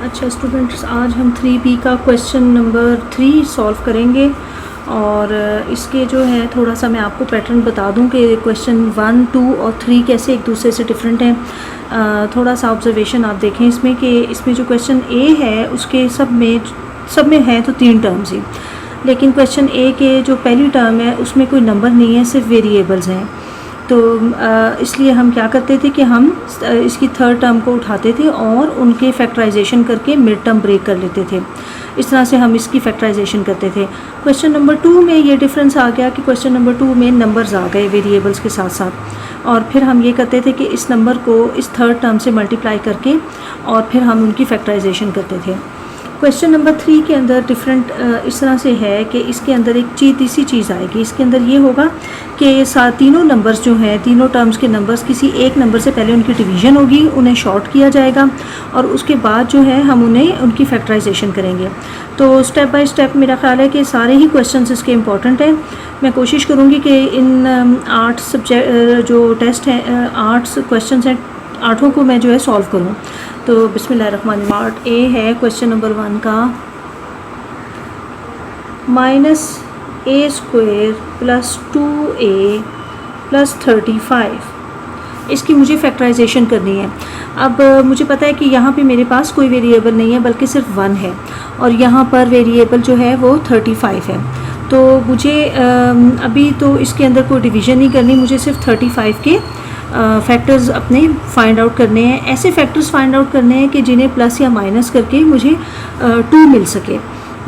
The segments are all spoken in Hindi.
अच्छा स्टूडेंट्स, आज हम 3B का क्वेश्चन नंबर 3 सॉल्व करेंगे। और इसके जो है थोड़ा सा मैं आपको पैटर्न बता दूं कि क्वेश्चन 1, 2 और 3 कैसे एक दूसरे से डिफरेंट हैं। थोड़ा सा ऑब्जर्वेशन आप देखें इसमें कि इसमें जो क्वेश्चन ए है उसके सब में है तो 3 टर्म्स ही, लेकिन क्वेश्चन ए के जो पहली टर्म है उसमें कोई नंबर नहीं है, सिर्फ वेरिएबल्स हैं। तो इसलिए हम क्या करते थे कि हम इसकी थर्ड टर्म को उठाते थे और उनके फैक्टराइजेशन करके मिड टर्म ब्रेक कर लेते थे। इस तरह से हम इसकी फैक्टराइजेशन करते थे। क्वेश्चन नंबर 2 में ये डिफरेंस आ गया कि क्वेश्चन नंबर 2 में नंबर्स आ गए वेरिएबल्स के साथ साथ, और फिर हम ये करते थे कि इस नंबर को इस थर्ड टर्म से मल्टीप्लाई करके और फिर हम उनकी फैक्टराइजेशन करते थे। क्वेश्चन नंबर 3 के अंदर डिफरेंट इस तरह से है कि इसके अंदर एक तीसरी चीज़ आएगी। इसके अंदर ये होगा कि तीनों नंबर्स जो हैं, तीनों टर्म्स के नंबर्स किसी एक नंबर से पहले उनकी डिवीज़न होगी, उन्हें शॉर्ट किया जाएगा और उसके बाद जो है हम उन्हें उनकी फैक्टराइजेशन करेंगे। तो स्टेप बाय स्टेप मेरा ख्याल है कि सारे ही क्वेश्चंस इसके इम्पॉर्टेंट हैं। मैं कोशिश करूँगी कि इन 8 सब्जेक्ट जो टेस्ट हैं, 8 क्वेश्चन हैं, 8 को मैं जो है सॉल्व करूँ। तो बिस्मिल्लाहिर्रहमानिर्रहीम। पार्ट ए है क्वेश्चन नंबर 1 का, -a² + 2a + 35। इसकी मुझे फैक्टराइजेशन करनी है। अब मुझे पता है कि यहाँ पे मेरे पास कोई वेरिएबल नहीं है बल्कि सिर्फ 1 है और यहाँ पर वेरिएबल जो है वो 35 है। तो मुझे अभी तो इसके अंदर कोई डिवीज़न नहीं करनी, मुझे सिर्फ 35 के फैक्टर्स अपने फाइंड आउट करने हैं। ऐसे फैक्टर्स फाइंड आउट करने हैं कि जिन्हें प्लस या माइनस करके मुझे 2 मिल सके।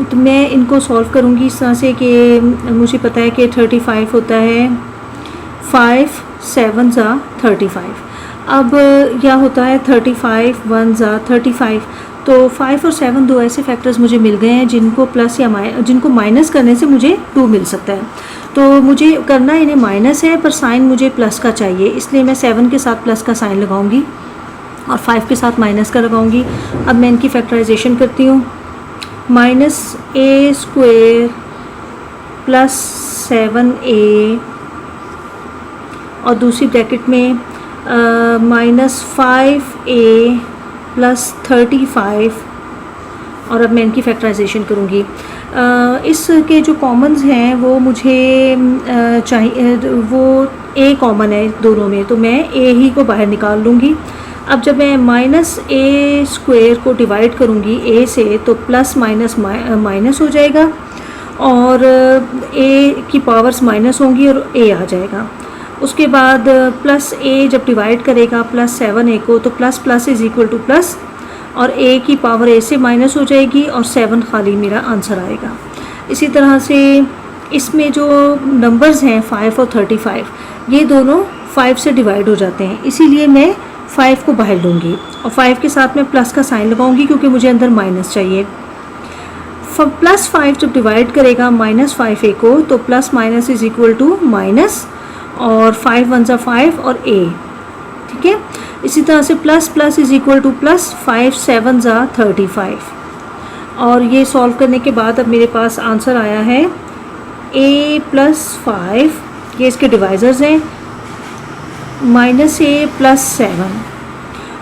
तो मैं इनको सॉल्व करूँगी इस तरह से कि मुझे पता है कि 35 होता है 5 7 ज़ा 35। अब क्या होता है 35 1 ज़ा 35। तो 5 और 7 दो ऐसे फैक्टर्स मुझे मिल गए हैं जिनको प्लस या जिनको माइनस करने से मुझे 2 मिल सकता है। तो मुझे करना इन्हें माइनस है पर साइन मुझे प्लस का चाहिए, इसलिए मैं 7 के साथ प्लस का साइन लगाऊंगी और 5 के साथ माइनस का लगाऊंगी। अब मैं इनकी फैक्टराइजेशन करती हूँ। -a² + 7a और दूसरी ब्रैकेट में -5a + 35। और अब मैं इनकी फैक्टराइजेशन करूँगी। इसके जो कॉमन्स हैं वो मुझे चाहिए, वो a कॉमन है दोनों में, तो मैं a ही को बाहर निकाल लूँगी। अब जब मैं -a² को डिवाइड करूँगी a से तो प्लस माइनस माइनस हो जाएगा और a की पावर्स माइनस होंगी और a आ जाएगा। उसके बाद प्लस a जब डिवाइड करेगा +7a को तो plus plus is equal to plus और a की पावर a से माइनस हो जाएगी और 7 खाली मेरा आंसर आएगा। इसी तरह से इसमें जो नंबर्स हैं 5 और 35, ये दोनों 5 से डिवाइड हो जाते हैं, इसीलिए मैं 5 को बाहर लूँगी और 5 के साथ मैं प्लस का साइन लगाऊंगी क्योंकि मुझे अंदर माइनस चाहिए। +5 जब डिवाइड करेगा -5a को तो plus minus is equal to minus और 5 1 ज़ा 5 और a, ठीक है। इसी तरह से plus plus is equal to plus 5 7 ज़ा 35। और ये सॉल्व करने के बाद अब मेरे पास आंसर आया है a + 5, ये इसके डिवाइज़र्स हैं, -a + 7।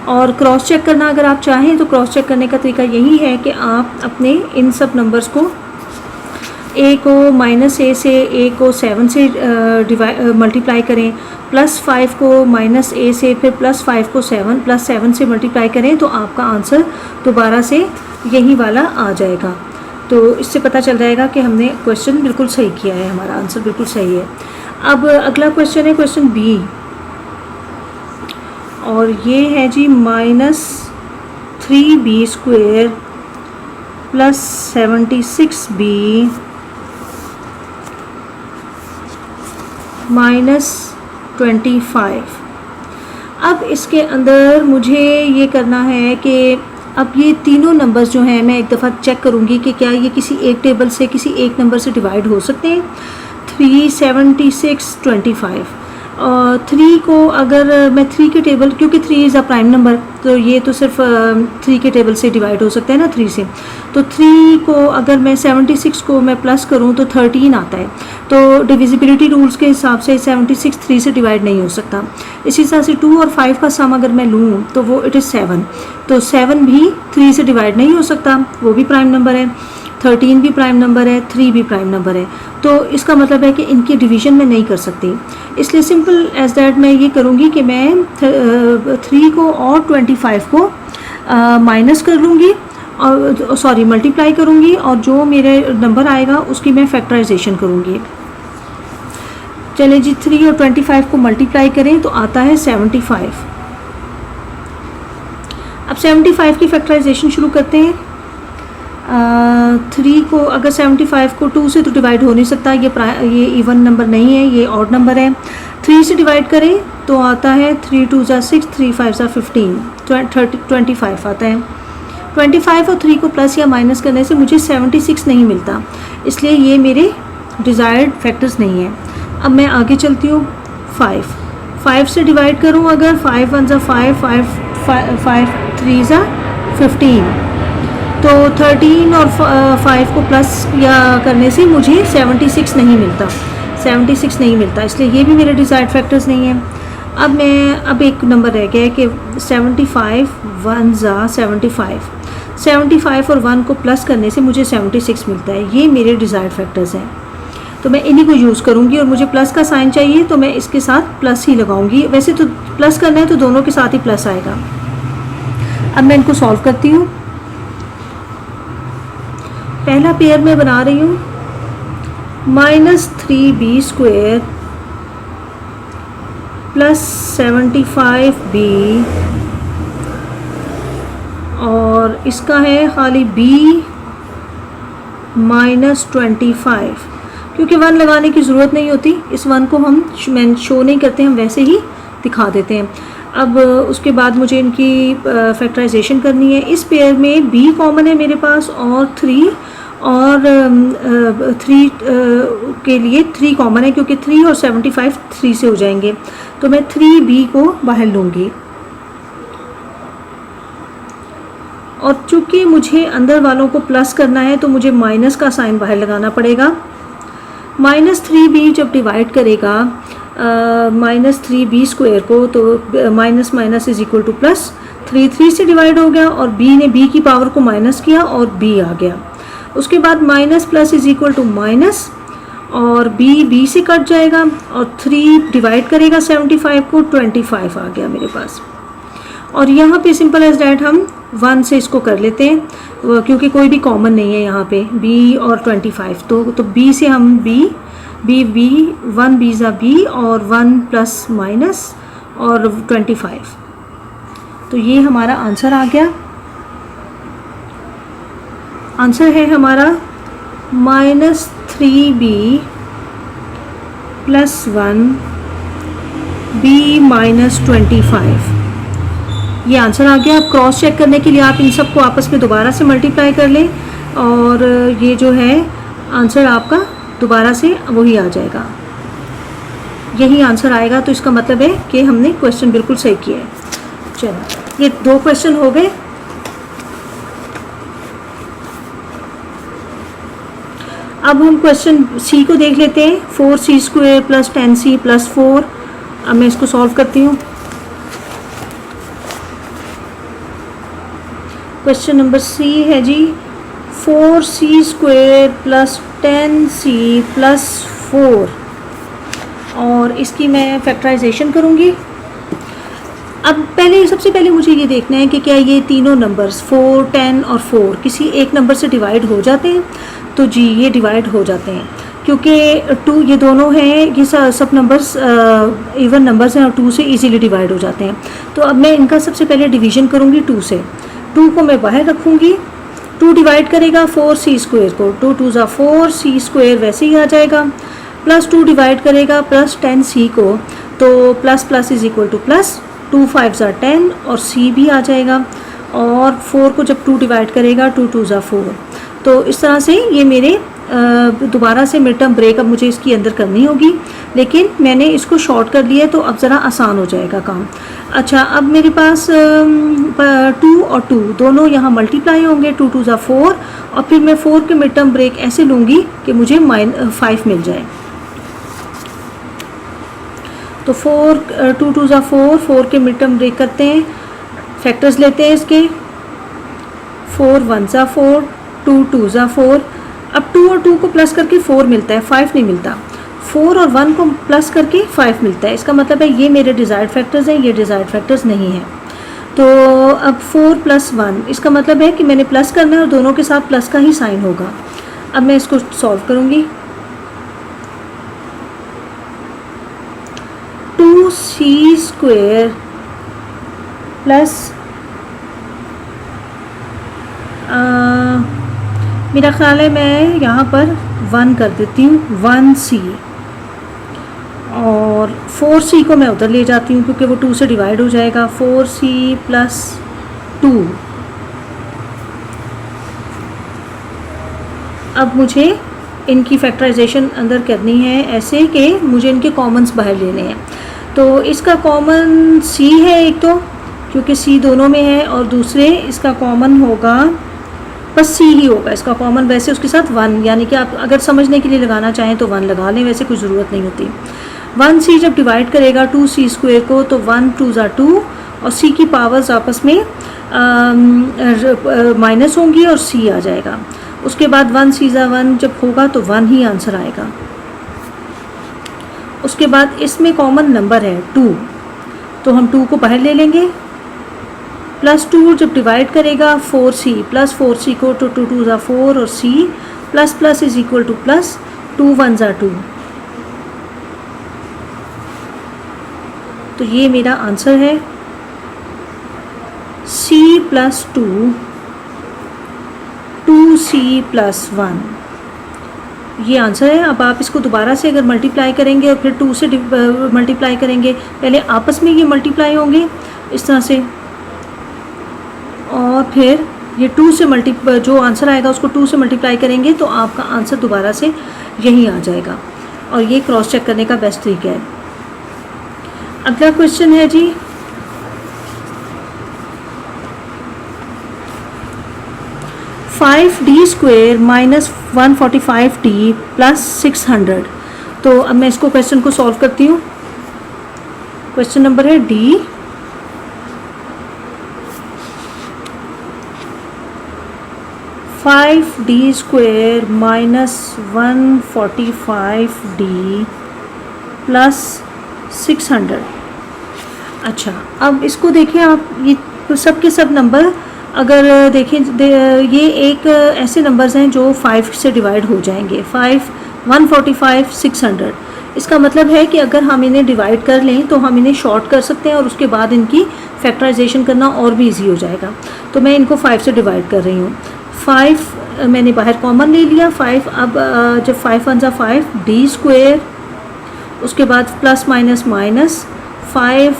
और क्रॉस चेक करना अगर आप चाहें तो क्रॉस चेक करने का तरीका यही है कि आप अपने इन सब नंबर्स को a को -a से a को 7 से मल्टीप्लाई करें, +5 को -a से, फिर +5 को 7 से मल्टीप्लाई करें तो आपका आंसर दोबारा से यही वाला आ जाएगा। तो इससे पता चल जाएगा कि हमने क्वेश्चन बिल्कुल सही किया है, हमारा आंसर बिल्कुल सही है। अब अगला क्वेश्चन है क्वेश्चन बी, और ये है जी -3b² + 76b -25। अब इसके अंदर मुझे ये करना है कि अब ये तीनों नंबर्स जो हैं मैं एक दफ़ा चेक करूँगी कि क्या ये किसी एक टेबल से किसी एक नंबर से डिवाइड हो सकते हैं। 3 76 25, 3 को अगर मैं 3 के टेबल, क्योंकि 3 इज़ अ प्राइम नंबर, तो ये तो सिर्फ 3 के टेबल से डिवाइड हो सकता है ना 3 से। तो 3 को अगर मैं 76 को मैं प्लस करूँ तो 13 आता है। तो डिविजिबिलिटी रूल्स के हिसाब से 76 3 से डिवाइड नहीं हो सकता। इसी हिसाब से 2 और 5 का सम अगर मैं लूँ तो वो इट इज़ 7। तो 7 भी 3 से डिवाइड नहीं हो सकता, वो भी प्राइम नंबर है। 13 भी प्राइम नंबर है, 3 भी प्राइम नंबर है। तो इसका मतलब है कि इनकी डिवीज़न मैं नहीं कर सकती, इसलिए सिंपल एज दैट मैं ये करूँगी कि मैं 3 को और 25 को माइनस कर लूँगी, और सॉरी मल्टीप्लाई करूँगी, और जो मेरे नंबर आएगा उसकी मैं फैक्टराइजेशन करूँगी। चलें जी, 3 और 25 को मल्टीप्लाई करें तो आता है 75। अब 75 की फैक्टराइजेशन शुरू करते हैं। 3 को अगर 75 को 2 से तो डिवाइड हो नहीं सकता, ये इवन नंबर नहीं है, ये ऑड नंबर है। 3 से डिवाइड करें तो आता है 3 2 ज़ा 6, 3 5 ज़ा 15, 25 आता है। 25 और 3 को प्लस या माइनस करने से मुझे 76 नहीं मिलता, इसलिए ये मेरे डिज़ायर्ड फैक्टर्स नहीं है। अब मैं आगे चलती हूँ। 5 से डिवाइड करूँ अगर, 5 1 ज़ा 5 3 ज़ा 15, तो 13 और 5 को प्लस या करने से मुझे 76 नहीं मिलता, 76 नहीं मिलता, इसलिए ये भी मेरे डिज़ायर्ड फैक्टर्स नहीं है। अब एक नंबर रह गया है कि 75 1 ज़ा 75 और 1 को प्लस करने से मुझे 76 मिलता है, ये मेरे डिज़ायर्ड फैक्टर्स हैं। तो मैं इन्हीं को यूज़ करूँगी, और मुझे प्लस का साइन चाहिए तो मैं इसके साथ प्लस ही लगाऊंगी। वैसे तो प्लस करना है तो दोनों के साथ ही प्लस आएगा। अब मैं इनको सॉल्व करती हूँ। पहला पेयर मैं बना रही हूँ -3b² प्लस 75b, और इसका है खाली b -25, क्योंकि 1 लगाने की ज़रूरत नहीं होती, इस 1 को हम शो नहीं करते, हम वैसे ही दिखा देते हैं। अब उसके बाद मुझे इनकी फैक्टराइजेशन करनी है। इस पेयर में b कॉमन है मेरे पास, और 3 और 3 के लिए 3 कॉमन है, क्योंकि 3 और 75 3 से हो जाएंगे, तो मैं 3b को बाहर लूँगी। और चूँकि मुझे अंदर वालों को प्लस करना है तो मुझे माइनस का साइन बाहर लगाना पड़ेगा। -3b जब डिवाइड करेगा -3b² को, तो minus minus is equal to plus, 3 से डिवाइड हो गया, और b ने b की पावर को माइनस किया और b आ गया। उसके बाद minus plus is equal to minus, और b से कट जाएगा, और 3 डिवाइड करेगा 75 को, 25 आ गया मेरे पास। और यहाँ पे सिंपल एज डैट हम 1 से इसको कर लेते हैं, क्योंकि कोई भी कॉमन नहीं है यहाँ पे, b और 25, तो b से हम b 1 b ज़ा b, और 1 प्लस माइनस और 25, तो ये हमारा आंसर आ गया। आंसर है हमारा -3b प्लस 1 b -25, ये आंसर आ गया। अब क्रॉस चेक करने के लिए आप इन सबको आपस में दोबारा से मल्टीप्लाई कर लें, और ये जो है आंसर आपका दोबारा से वही आ जाएगा, यही आंसर आएगा। तो इसका मतलब है कि हमने क्वेश्चन बिल्कुल सही किया है। चलो, ये 2 क्वेश्चन हो गए। अब हम क्वेश्चन सी को देख लेते हैं। 4c² plus 10c plus 4। अब मैं इसको सॉल्व करती हूँ। क्वेश्चन नंबर सी है जी, 4c² प्लस 10c प्लस 4, और इसकी मैं फैक्टराइजेशन करूँगी। अब सबसे पहले मुझे ये देखना है कि क्या ये तीनों नंबर्स 4, 10 और 4 किसी एक नंबर से डिवाइड हो जाते हैं। तो जी ये डिवाइड हो जाते हैं, क्योंकि 2 ये दोनों हैं, ये सब नंबर्स इवन नंबर्स हैं, और 2 से इजीली डिवाइड हो जाते हैं। तो अब मैं इनका सबसे पहले डिवीज़न करूँगी 2 से। 2 को मैं बाहर रखूँगी, 2 डिवाइड करेगा 4c² को, 2 2 ज़ा 4c² वैसे ही आ जाएगा, प्लस 2 डिवाइड करेगा प्लस 10c को, तो plus plus is equal to plus, 2 5 ज़ा 10 और c भी आ जाएगा, और 4 को जब 2 डिवाइड करेगा 2 2 ज़ा 4। तो इस तरह से ये मेरे दोबारा से मिड टर्म ब्रेक अब मुझे इसकी अंदर करनी होगी, लेकिन मैंने इसको शॉर्ट कर लिया तो अब ज़रा आसान हो जाएगा काम। अच्छा, अब मेरे पास 2 और 2 दोनों यहाँ मल्टीप्लाई होंगे, 2 2 ज़ा 4, और फिर मैं 4 के मिड टर्म ब्रेक ऐसे लूँगी कि मुझे 5 मिल जाए। तो 2 2 ज़ा 4, 4 के मिड टर्म ब्रेक करते हैं, फैक्टर्स लेते हैं इसके, 4 1 ज़ा 4, 2 2 ज़ा 4। अब 2 और 2 को प्लस करके 4 मिलता है, 5 नहीं मिलता। 4 और 1 को प्लस करके 5 मिलता है। इसका मतलब है ये मेरे डिज़ायर्ड फैक्टर्स हैं, ये डिज़ायर्ड फैक्टर्स नहीं हैं। तो अब 4 + 1, इसका मतलब है कि मैंने प्लस करना है और दोनों के साथ प्लस का ही साइन होगा। अब मैं इसको सॉल्व करूँगी। 2c² प्लस मेरा ख्याल है मैं यहाँ पर 1 कर देती हूँ, 1c, और 4c को मैं उधर ले जाती हूँ क्योंकि वो 2 से डिवाइड हो जाएगा। 4c + 2। अब मुझे इनकी फैक्टराइजेशन अंदर करनी है ऐसे कि मुझे इनके कॉमन्स बाहर लेने हैं। तो इसका कॉमन c है एक तो, क्योंकि c दोनों में है, और दूसरे इसका कॉमन होगा बस c ही होगा इसका कॉमन। वैसे उसके साथ 1, यानी कि आप अगर समझने के लिए लगाना चाहें तो 1 लगा लें, वैसे कोई ज़रूरत नहीं होती। 1c जब डिवाइड करेगा 2c² को तो 1 2 ज़ा 2, और c की पावर्स आपस में माइनस होंगी और c आ जाएगा। उसके बाद 1c ज़ा 1 जब होगा तो 1 ही आंसर आएगा। उसके बाद इसमें कॉमन नंबर है 2, तो हम 2 को बाहर ले लेंगे। +2 जब डिवाइड करेगा 4c + 4c को तो 2 2 ज़ा 4, और c plus plus is equal to plus, 2 1 ज़ा 2। तो ये मेरा आंसर है c + 2, 2c + 1। ये आंसर है। अब आप इसको दोबारा से अगर मल्टीप्लाई करेंगे और फिर 2 से मल्टीप्लाई करेंगे, पहले आपस में ये मल्टीप्लाई होंगे इस तरह से, और फिर ये 2 से जो आंसर आएगा उसको 2 से मल्टीप्लाई करेंगे तो आपका आंसर दोबारा से यही आ जाएगा। और ये क्रॉस चेक करने का बेस्ट तरीका है। अगला क्वेश्चन है जी, (5d² - 145d + 600। तो अब मैं इसको क्वेश्चन को सॉल्व करती हूँ। क्वेश्चन नंबर है डी। (5d² - 145d + 600। अच्छा, अब इसको देखें आप, ये सब के सब नंबर अगर देखें ये एक ऐसे नंबर्स हैं जो 5 से डिवाइड हो जाएंगे। 5 145 600। इसका मतलब है कि अगर हम इन्हें डिवाइड कर लें तो हम इन्हें शॉर्ट कर सकते हैं और उसके बाद इनकी फैक्टराइजेशन करना और भी इजी हो जाएगा। तो मैं इनको 5 से डिवाइड कर रही हूँ। 5 मैंने बाहर कॉमन ले लिया 5। अब जब 5 1 ज़ा 5, d², उसके बाद प्लस माइनस माइनस, 5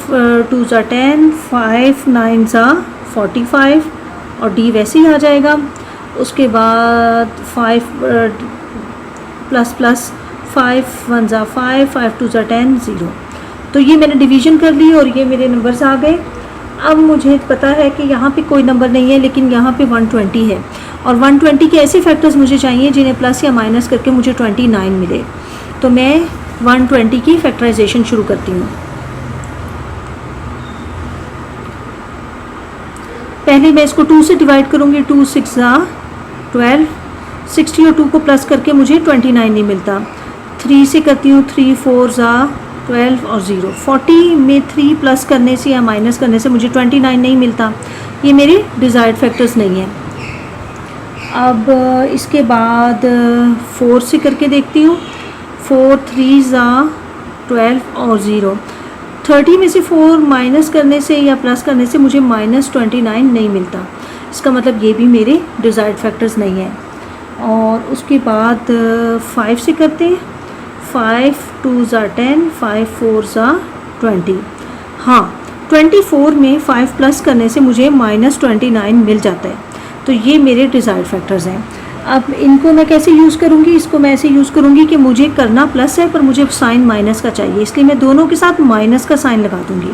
2 ज़ा 10, 5 9 ज़ा 45, और d वैसे ही आ जाएगा। उसके बाद 5 प्लस प्लस, 5 1 ज़ा 5, 5 2 ज़ा 10, 0। तो ये मैंने डिवीज़न कर ली और ये मेरे नंबर्स आ गए। अब मुझे पता है कि यहाँ पे कोई नंबर नहीं है, लेकिन यहाँ पे 120 है, और 120 के ऐसे फैक्टर्स मुझे चाहिए जिन्हें प्लस या माइनस करके मुझे 29 मिले। तो मैं 120 की फैक्टराइजेशन शुरू करती हूँ। पहले मैं इसको 2 से डिवाइड करूँगी। 2 6 ज़ा 12, 60 और 2 को प्लस करके मुझे 29 नहीं मिलता। 3 से करती हूँ, 3 4 ज़ा 12 और 0। 40 में 3 प्लस करने से या माइनस करने से मुझे 29 नहीं मिलता। ये मेरे डिज़ायर्ड फैक्टर्स नहीं हैं। अब इसके बाद 4 से करके देखती हूँ। 4 3 ज़ा 12 और 0। 30 में से 4 माइनस करने से या प्लस करने से मुझे -29 नहीं मिलता। इसका मतलब ये भी मेरे डिज़ायर्ड फैक्टर्स नहीं हैं। और उसके बाद 5 से करते हैं। 5 2 ज़ा 10, 5 4 ज़ा 20। हाँ, 24 में 5 प्लस करने से मुझे -29 मिल जाता है। तो ये मेरे डिज़ायर्ड फैक्टर्स हैं। अब इनको मैं कैसे यूज़ करूँगी, इसको मैं ऐसे यूज़ करूँगी कि मुझे करना प्लस है पर मुझे साइन माइनस का चाहिए, इसलिए मैं दोनों के साथ माइनस का साइन लगा दूँगी,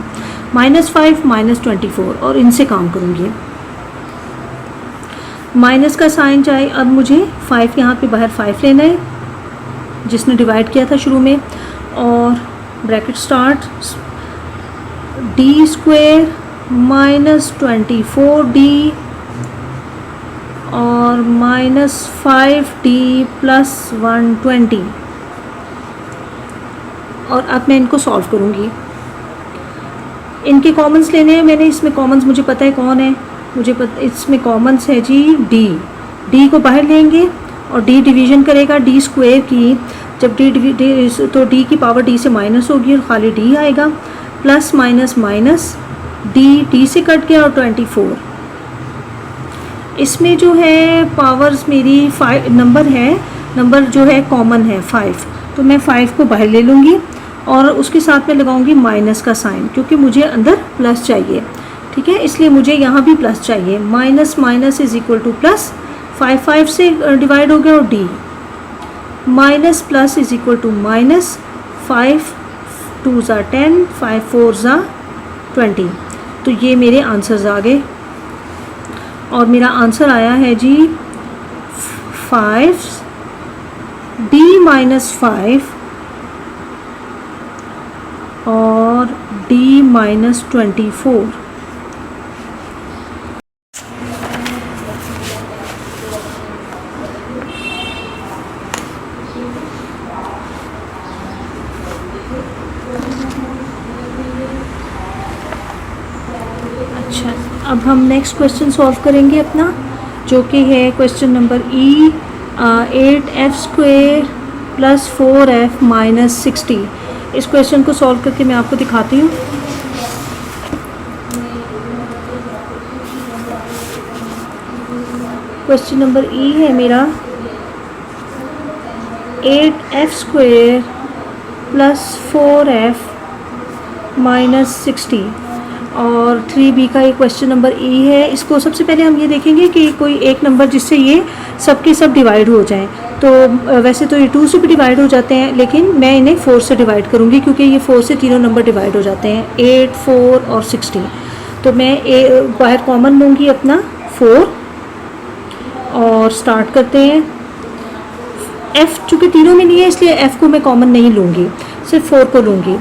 -5 -24 और इनसे काम करूँगी। माइनस का साइन चाहिए, अब मुझे 5 यहाँ पे बाहर 5 लेना है जिसने डिवाइड किया था शुरू में, और ब्रैकेट स्टार्ट d² -24d और -5d + 120, और अब मैं इनको सॉल्व करूँगी। इनके कॉमन्स लेने हैं मैंने, इसमें कॉमन्स मुझे पता है कौन है, मुझे पता इसमें कॉमन्स है जी d को बाहर लेंगे और d डिवीज़न करेगा d² की, जब d तो d की पावर d से माइनस होगी और खाली d आएगा, प्लस माइनस माइनस d से कट गया और 24। इसमें जो है पावर्स मेरी 5 नंबर है, नंबर जो है कॉमन है 5, तो मैं 5 को बाहर ले लूँगी और उसके साथ में लगाऊंगी माइनस का साइन, क्योंकि मुझे अंदर प्लस चाहिए, ठीक है, इसलिए मुझे यहाँ भी प्लस चाहिए। Minus minus is equal to plus, 5 से डिवाइड हो गया और d, minus plus is equal to minus, 5 2 ज़ा 10, 5 4 ज़ा 20। तो ये मेरे आंसर्स आ गए और मेरा आंसर आया है जी 5 d - 5 और d - 24। अच्छा, अब हम नेक्स्ट क्वेश्चन सॉल्व करेंगे अपना, जो कि है क्वेश्चन नंबर 8f² + 4f - 60। इस क्वेश्चन को सॉल्व करके मैं आपको दिखाती हूँ। क्वेश्चन नंबर है मेरा 8f² + 4f - 60 और 3b का ये क्वेश्चन नंबर है। इसको सबसे पहले हम ये देखेंगे कि कोई एक नंबर जिससे ये सब के सब डिवाइड हो जाएं। तो वैसे तो ये 2 से भी डिवाइड हो जाते हैं, लेकिन मैं इन्हें 4 से डिवाइड करूँगी क्योंकि ये 4 से तीनों नंबर डिवाइड हो जाते हैं, 8 4 और 60। तो मैं बाहर कॉमन लूँगी अपना 4 और स्टार्ट करते हैं। f चूँकि तीनों में नहीं है इसलिए f को मैं कॉमन नहीं लूँगी, सिर्फ 4 को लूँगी।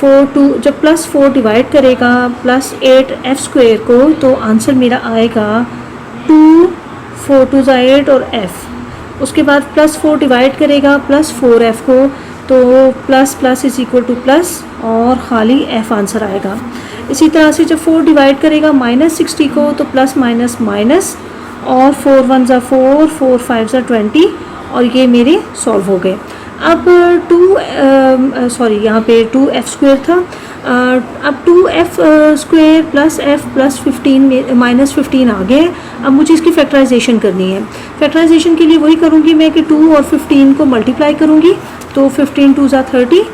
4 2 जब +4 डिवाइड करेगा +8f² को, तो आंसर मेरा आएगा 2 4 2 ज़ा 8 और f। उसके बाद +4 डिवाइड करेगा +4f को, तो plus plus is equal to plus और खाली f आंसर आएगा। इसी तरह से जब 4 डिवाइड करेगा -60 को, तो प्लस माइनस माइनस और 4 1 ज़ा 4 4 5 ज़ा 20 और ये मेरे सॉल्व हो गए। अब यहाँ पे 2f² था, अब 2f² + f + 15 -15 आ गए। अब मुझे इसकी फैक्टराइजेशन करनी है। फैक्टराइजेशन के लिए वही करूँगी मैं कि 2 और 15 को मल्टीप्लाई करूँगी, तो 15 2 ज़ा 30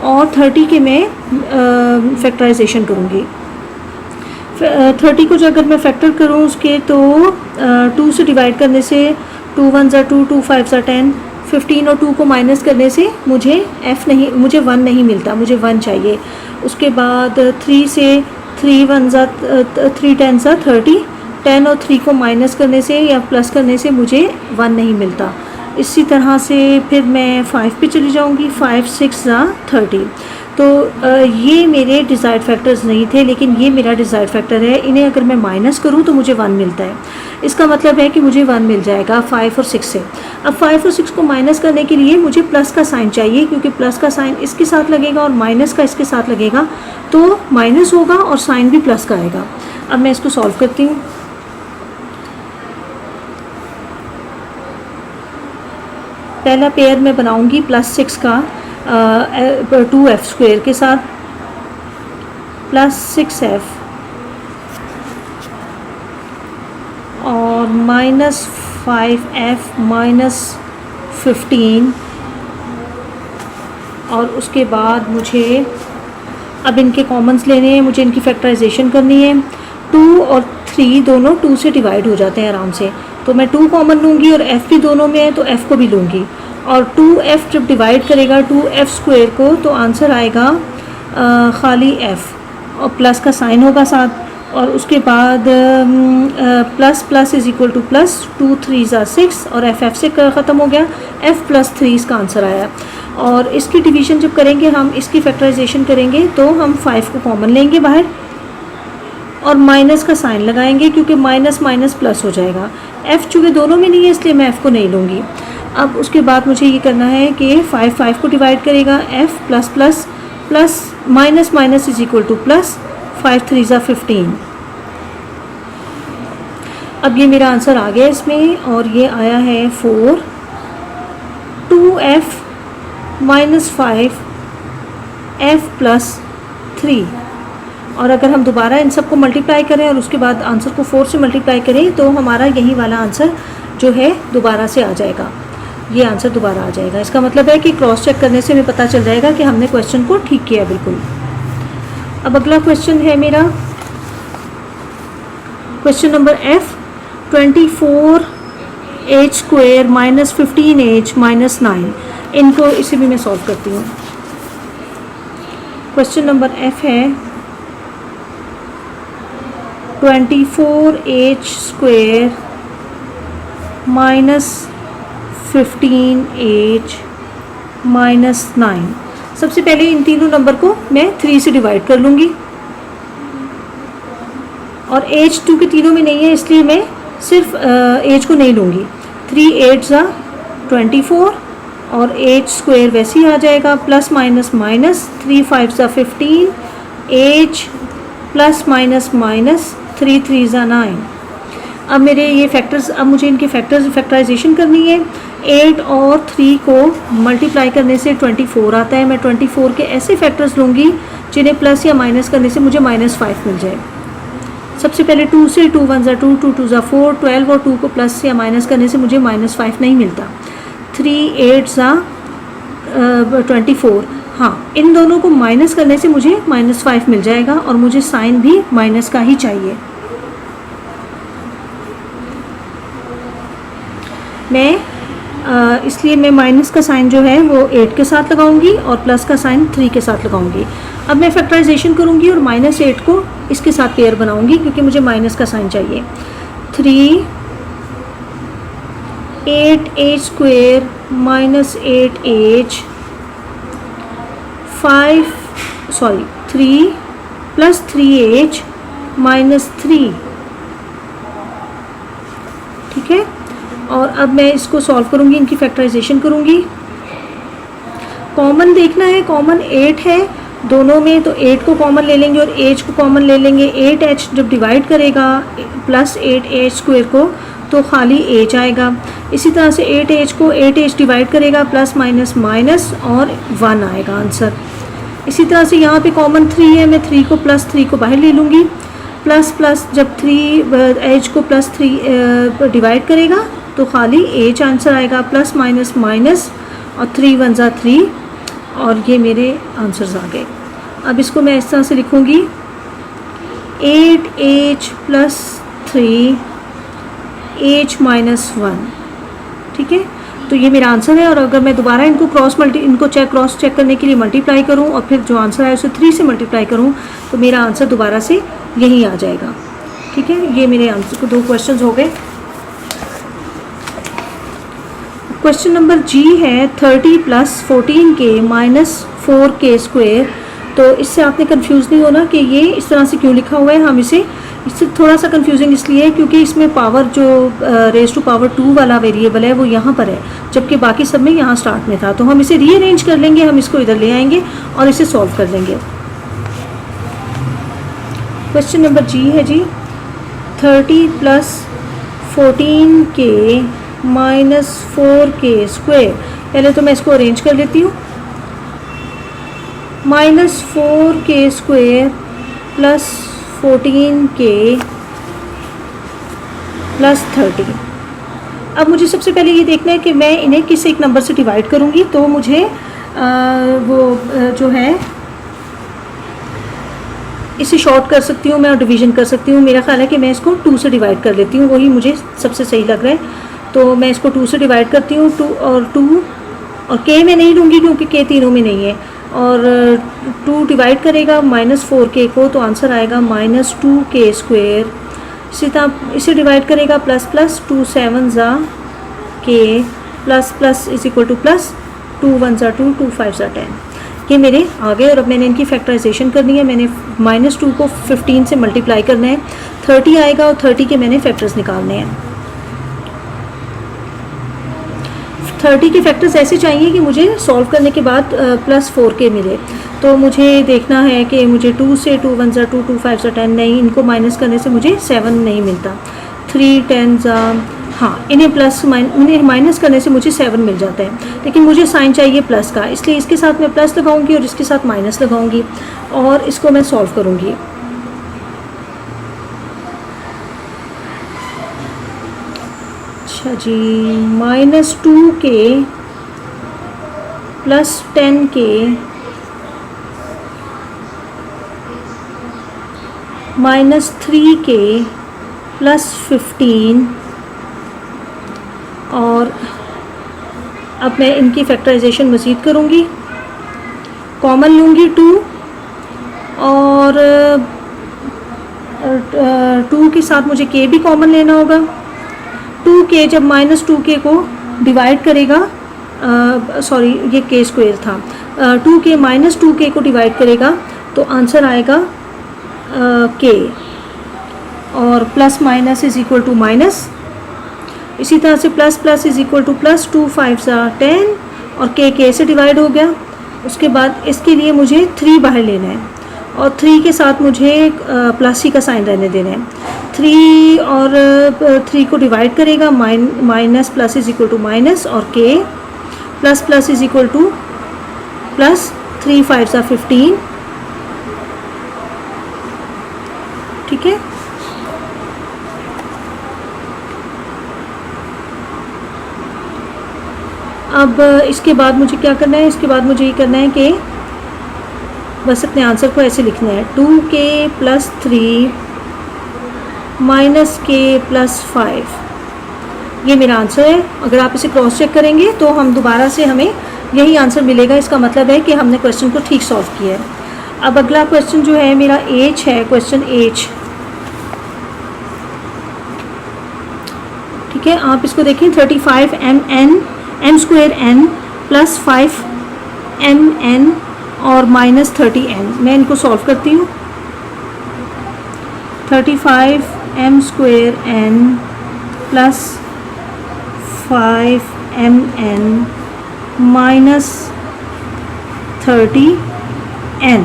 और 30 के मैं फैक्टराइजेशन करूँगी। 30 को जो अगर मैं फैक्टर करूँ उसके, तो 2 से डिवाइड करने से 2 1 ज़ा 2 2 5 ज़ा 10, 15 और 2 को माइनस करने से मुझे 1 नहीं मिलता, मुझे 1 चाहिए। उसके बाद 3 से 3 1 ज़ा 3 10 ज़ा 30, 10 और 3 को माइनस करने से या प्लस करने से मुझे 1 नहीं मिलता। इसी तरह से फिर मैं 5 पे चली जाऊँगी, 5 6 ज़ा 30। तो ये मेरे डिज़ायर्ड फैक्टर्स नहीं थे, लेकिन ये मेरा डिज़ायर्ड फैक्टर है। इन्हें अगर मैं माइनस करूँ तो मुझे 1 मिलता है। इसका मतलब है कि मुझे 1 मिल जाएगा 5 और 6 से। अब 5 और 6 को माइनस करने के लिए मुझे प्लस का साइन चाहिए, क्योंकि प्लस का साइन इसके साथ लगेगा और माइनस का इसके साथ लगेगा, तो माइनस होगा और साइन भी प्लस का आएगा। अब मैं इसको सॉल्व करती हूँ। पहला पेयर मैं बनाऊँगी +6 का 2f² के साथ, +6f और -5f -15, और उसके बाद मुझे अब इनके कॉमन्स लेने हैं, मुझे इनकी फैक्टराइजेशन करनी है। 2 और 3 दोनों 2 से डिवाइड हो जाते हैं आराम से, तो मैं 2 कॉमन लूँगी और f भी दोनों में है तो f को भी लूँगी, और 2f जब डिवाइड करेगा 2f स्क्वायर को तो आंसर आएगा खाली f और प्लस का साइन होगा साथ, और उसके बाद plus plus is equal to plus, 2 3 ज़ा 6 और f से ख़त्म हो गया, f प्लस 3 इसका आंसर आया। और इसकी डिवीज़न जब करेंगे हम, इसकी फैक्टराइजेशन करेंगे तो हम 5 को कॉमन लेंगे बाहर और माइनस का साइन लगाएंगे क्योंकि माइनस माइनस प्लस हो जाएगा। f चूँकि दोनों में नहीं है इसलिए मैं f को नहीं लूँगी। अब उसके बाद मुझे ये करना है कि 5 को डिवाइड करेगा, f plus plus plus minus minus is equal to plus, 5 3 ज़ा 15। अब ये मेरा आंसर आ गया इसमें, और ये आया है 4 2f माइनस 5 f प्लस 3। और अगर हम दोबारा इन सबको मल्टीप्लाई करें और उसके बाद आंसर को 4 से मल्टीप्लाई करें तो हमारा यही वाला आंसर जो है दोबारा से आ जाएगा, ये आंसर दोबारा आ जाएगा। इसका मतलब है कि क्रॉस चेक करने से हमें पता चल जाएगा कि हमने क्वेश्चन को ठीक किया बिल्कुल। अब अगला क्वेश्चन है मेरा question number f, 24h square minus 15h minus 9। इनको इसे भी मैं सॉल्व करती हूँ। क्वेश्चन नंबर f है 24h square minus 15h minus 9। सबसे पहले इन तीनों नंबर को मैं 3 से डिवाइड कर लूँगी, और एज 2 के तीनों में नहीं है इसलिए मैं सिर्फ एज को नहीं लूँगी। 3 8 ज़ा 24 और एज स्क्वायर वैसे ही आ जाएगा, प्लस माइनस माइनस 3 5 ज़ा 15, एज प्लस माइनस माइनस 3 3 ज़ा 9। अब मेरे ये फैक्टर्स, अब मुझे इनके फैक्टराइजेशन करनी है। 8 और 3 को मल्टीप्लाई करने से 24 आता है। मैं 24 के ऐसे फैक्टर्स लूँगी जिन्हें प्लस या माइनस करने से मुझे -5 मिल जाए। सबसे पहले 2 से, 2 1 ज़ा 2, 2 2 ज़ा 4, 12 और 2 को प्लस या माइनस करने से मुझे -5 नहीं मिलता। 3 8 ज़ा 24, हाँ इन दोनों को माइनस करने से मुझे -5 मिल जाएगा, और मुझे साइन भी माइनस का ही चाहिए। इसलिए मैं माइनस का साइन जो है वो 8 के साथ लगाऊंगी और प्लस का साइन 3 के साथ लगाऊंगी। अब मैं फैक्टराइजेशन करूंगी और -8 को इसके साथ पेयर बनाऊंगी क्योंकि मुझे माइनस का साइन चाहिए। 3 8h square minus 8h 3 plus 3h minus 3, ठीक है। और अब मैं इसको सॉल्व करूंगी, इनकी फैक्टराइजेशन करूंगी। कॉमन देखना है, कॉमन 8 है दोनों में, तो 8 को कॉमन ले लेंगे और h को कॉमन ले लेंगे। 8h जब डिवाइड करेगा प्लस 8h स्क्वायर को तो खाली h आएगा। इसी तरह से 8h को 8h डिवाइड करेगा प्लस माइनस माइनस और 1 आएगा आंसर। इसी तरह से यहाँ पे कॉमन 3 है, मैं 3 को प्लस 3 को बाहर ले लूँगी। प्लस प्लस जब 3h को प्लस 3 डिवाइड करेगा तो खाली h आंसर आएगा, प्लस माइनस माइनस और 3 1 ज़ा 3, और ये मेरे आंसर्स आ गए। अब इसको मैं इस तरह से लिखूँगी 8h प्लस 3h माइनस 1, ठीक है। तो ये मेरा आंसर है। और अगर मैं दोबारा इनको क्रॉस चेक करने के लिए मल्टीप्लाई करूँ और फिर जो आंसर आए उसे 3 से मल्टीप्लाई करूँ तो मेरा आंसर दोबारा से यही आ जाएगा, ठीक है। ये मेरे आंसर को 2 क्वेश्चन हो गए। क्वेश्चन नंबर जी है 30 plus 14k minus 4k square. तो इससे आपने कंफ्यूज नहीं होना कि ये इस तरह से क्यों लिखा हुआ है। हम इससे थोड़ा सा कंफ्यूजिंग इसलिए है क्योंकि इसमें पावर जो रेज टू पावर 2 वाला वेरिएबल है वो यहाँ पर है, जबकि बाकी सब में यहाँ स्टार्ट में था। तो हम इसे रीअरेंज कर लेंगे, हम इसको इधर ले आएंगे और इसे सॉल्व कर लेंगे। क्वेश्चन नंबर जी है जी 30 plus 14k minus 4k square. पहले तो मैं इसको अरेंज कर लेती हूँ। Minus 4k square plus 14k plus 30। अब मुझे सबसे पहले ये देखना है कि मैं इन्हें किस एक नंबर से डिवाइड करूँगी। तो मुझे जो है इसे शॉर्ट कर सकती हूँ मैं और डिवीजन कर सकती हूँ। मेरा ख्याल है कि मैं इसको 2 से डिवाइड कर लेती हूँ, वही मुझे सबसे सही लग रहा है। तो मैं इसको 2 से डिवाइड करती हूँ, 2 और k में नहीं लूँगी क्योंकि k तीनों में नहीं है, और 2 डिवाइड करेगा -4k को, तो आंसर आएगा -2k²। इसी तरह इसे डिवाइड करेगा plus 2 7 k plus is equal to plus 2 1 2 2 5 10। ये मेरे आ गए। और अब मैंने इनकी फैक्टराइजेशन करनी है। मैंने -2 को 15 से मल्टीप्लाई करना है, 30 आएगा और 30 के मैंने फैक्टर्स निकालने हैं। 30 के फैक्टर्स ऐसे चाहिए कि मुझे सॉल्व करने के बाद +4k मिले। तो मुझे देखना है कि मुझे 2 से 2 1 2 2 5 10 नहीं, इनको माइनस करने से मुझे 7 नहीं मिलता। 3 10 हाँ, इन्हें माइनस करने से मुझे 7 मिल जाता है, लेकिन मुझे साइन चाहिए प्लस का, इसलिए इसके साथ मैं प्लस लगाऊंगी और इसके साथ माइनस लगाऊंगी और इसको मैं सॉल्व करूंगी। अच्छा जी, -2k plus 10k -3k plus 15, और अब मैं इनकी फैक्टराइजेशन मज़ीद करूँगी। कॉमन लूँगी 2 और 2 के साथ मुझे k भी कॉमन लेना होगा। 2k जब -2k को डिवाइड करेगा, सॉरी ये k² था, 2k -2k को डिवाइड करेगा तो आंसर आएगा k, और plus minus is equal to minus. इसी तरह से plus is equal to plus 2 5 10 और k से डिवाइड हो गया। उसके बाद इसके लिए मुझे 3 बाहर लेना है और 3 के साथ मुझे प्लस ही का साइन रहने देना है। 3 और 3 को डिवाइड करेगा, minus plus is equal to minus, और k plus is equal to plus 3 5 15। ठीक है, अब इसके बाद मुझे क्या करना है, इसके बाद मुझे ये करना है कि बस अपने आंसर को ऐसे लिखना है, 2k प्लस 3 -k प्लस 5। ये मेरा आंसर है। अगर आप इसे क्रॉस चेक करेंगे तो हम दोबारा से हमें यही आंसर मिलेगा। इसका मतलब है कि हमने क्वेश्चन को ठीक सॉल्व किया है। अब अगला क्वेश्चन जो है मेरा H है, क्वेश्चन H। ठीक है, आप इसको देखें, 35 m² प्लस 5 mn और -30n। मैं इनको सॉल्व करती हूँ। 35 m² प्लस 5 mn -30n।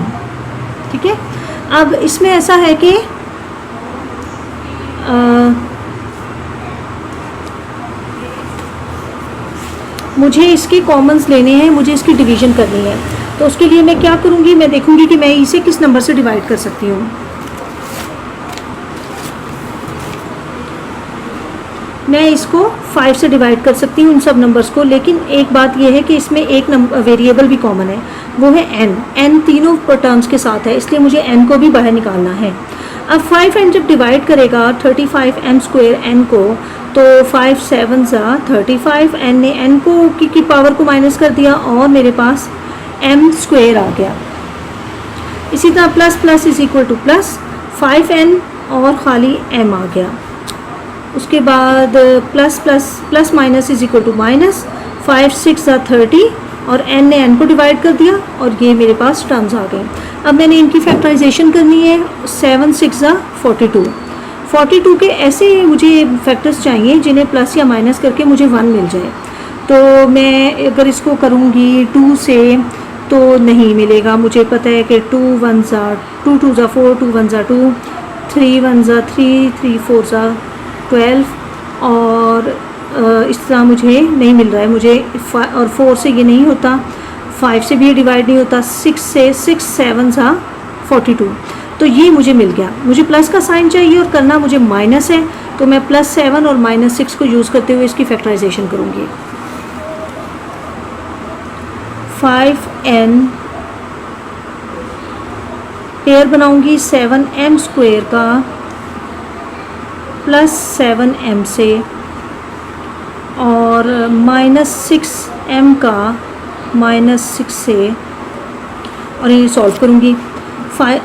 ठीक है, अब इसमें ऐसा है कि मुझे इसके कॉमन्स लेने हैं, मुझे इसकी डिवीज़न करनी है। तो उसके लिए मैं क्या करूँगी, मैं देखूँगी कि मैं इसे किस नंबर से डिवाइड कर सकती हूँ। मैं इसको 5 से डिवाइड कर सकती हूँ इन सब नंबर्स को, लेकिन एक बात यह है कि इसमें एक वेरिएबल भी कॉमन है, वो है n तीनों टर्म्स के साथ है, इसलिए मुझे n को भी बाहर निकालना है। अब 5n जब डिवाइड करेगा 35 m² n को, तो 5 7 35, n ने n को की पावर को माइनस कर दिया और मेरे पास m² आ गया। इसी तरह plus is equal to plus 5n और खाली m आ गया। उसके बाद plus minus is equal to minus 5 6 30 और n ने n को डिवाइड कर दिया और ये मेरे पास टर्म्स आ गए। अब मैंने इनकी फैक्टराइजेशन करनी है। 7 6 42। 42 के ऐसे मुझे फैक्टर्स चाहिए जिन्हें प्लस या माइनस करके मुझे 1 मिल जाए। तो मैं अगर इसको करूँगी 2 से तो नहीं मिलेगा। मुझे पता है कि 2 1 2 2 4 2 1 2 3 1 3 3 4 12 और इस तरह मुझे नहीं मिल रहा है। मुझे और 4 से ये नहीं होता, 5 से भी ये डिवाइड नहीं होता, 6 से 6 7 42। तो ये मुझे मिल गया। मुझे प्लस का साइन चाहिए और करना मुझे माइनस है, तो मैं +7 और -6 को यूज़ करते हुए इसकी फैक्टराइजेशन करूँगी। 5n पेयर बनाऊंगी 7m² का प्लस 7m से और -6m का -6 से, और ये सॉल्व करूंगी।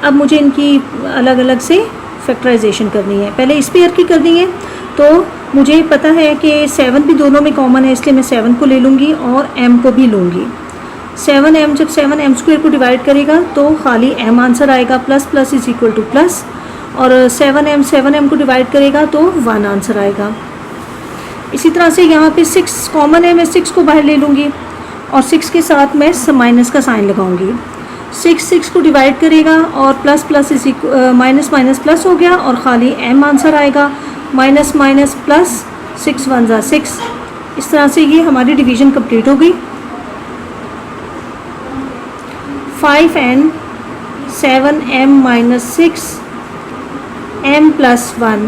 अब मुझे इनकी अलग अलग से फैक्टराइजेशन करनी है। पहले इस पेयर की करनी है, तो मुझे पता है कि 7 भी दोनों में कॉमन है, इसलिए मैं 7 को ले लूँगी और m को भी लूँगी। 7m जब 7m² को डिवाइड करेगा तो खाली m आंसर आएगा, plus plus is equal to plus, और 7m को डिवाइड करेगा तो 1 आंसर आएगा। इसी तरह से यहाँ पे 6 कॉमन है, मैं 6 को बाहर ले लूँगी और 6 के साथ मैं माइनस का साइन लगाऊंगी। 6 को डिवाइड करेगा और plus plus is minus minus plus हो गया और ख़ाली m आंसर आएगा, माइनस माइनस प्लस, 6 1 ज़ा 6। इस तरह से ये हमारी डिवीज़न कंप्लीट हो गई। 5n 7m - 6m + 1,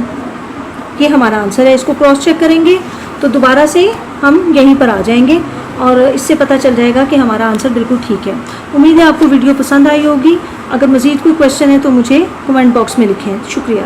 ये हमारा आंसर है। इसको क्रॉस चेक करेंगे तो दोबारा से हम यहीं पर आ जाएंगे और इससे पता चल जाएगा कि हमारा आंसर बिल्कुल ठीक है। उम्मीद है आपको वीडियो पसंद आई होगी। अगर मज़ीद कोई क्वेश्चन है तो मुझे कमेंट बॉक्स में लिखें। शुक्रिया।